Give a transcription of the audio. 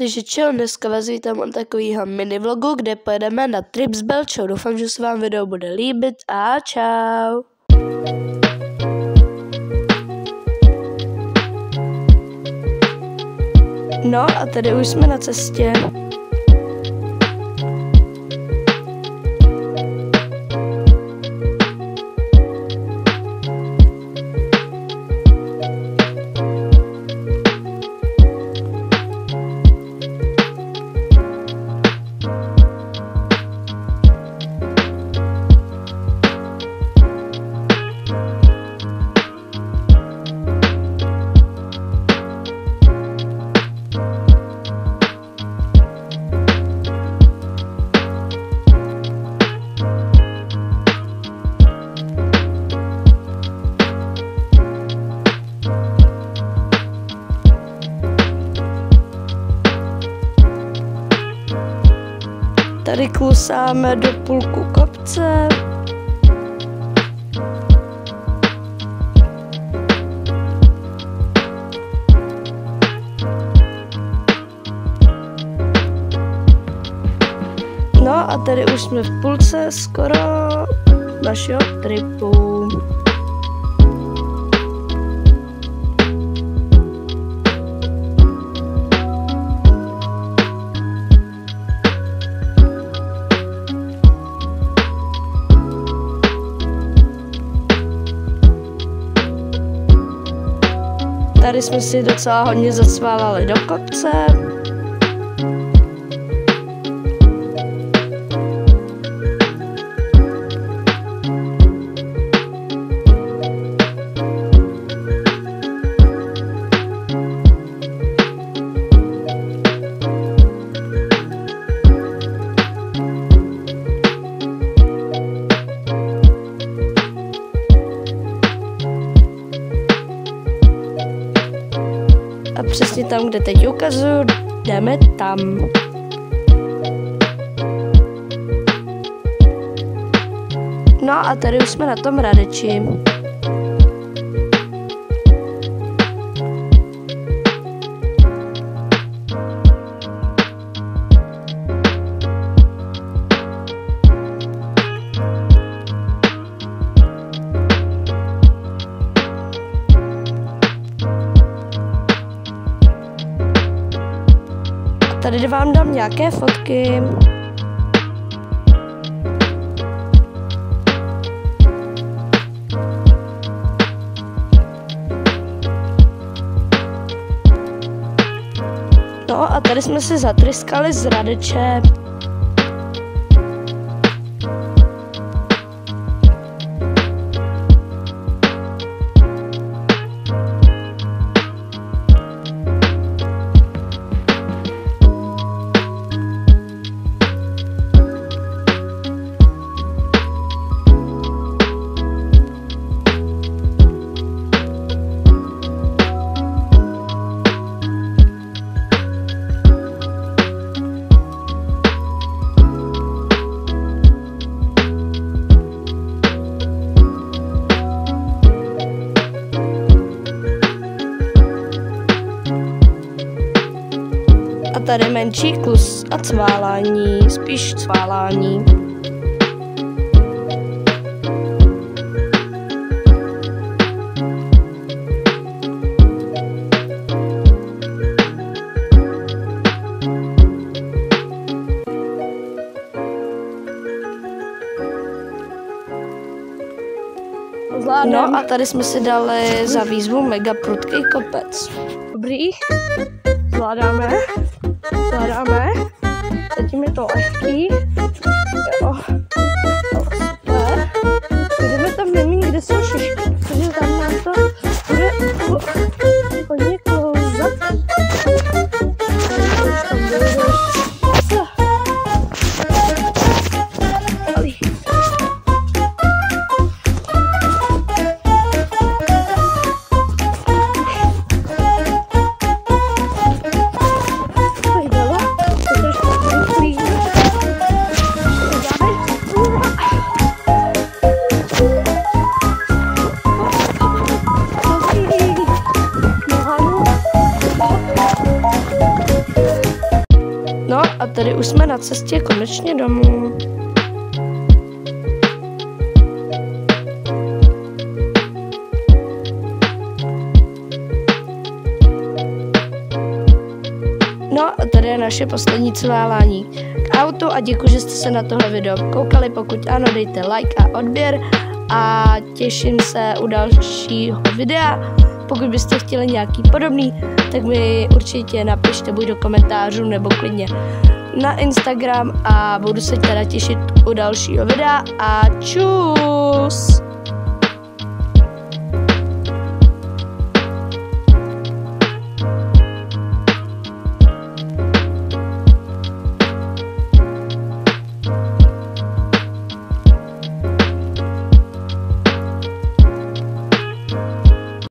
Takže čau, dneska vás vítám od takového mini vlogu, kde pojedeme na trip s Belčou. Doufám, že se vám video bude líbit a čau. No a tady už jsme na cestě. Tady klusáme do půlku kopce. No a tady už jsme v půlce skoro našeho tripu. Tady jsme si docela hodně zacválali do kopce. A přesně tam, kde teď ukazuju, jdeme tam. No a tady už jsme na tom Hradeči. Tady vám dám nějaké fotky. No a tady jsme se zatryskali z Hradeče. A tady menší klus a cválání, spíš cválání. No a tady jsme si dali za výzvu mega prudký kopec. Dobrý, zvládáme. Zatím je to lehký. Jo. Super. Jdeme tam nemít, kde jsou šišky, protože tam nám to bude hodně klouzat. tady už jsme na cestě konečně domů. No a tady je naše poslední cválání k autu a děkuji, že jste se na tohle video koukali. Pokud ano, dejte like a odběr a těším se u dalšího videa. Pokud byste chtěli nějaký podobný, tak mi určitě napište buď do komentářů nebo klidně na Instagram a budu se teda těšit u dalšího videa a čus!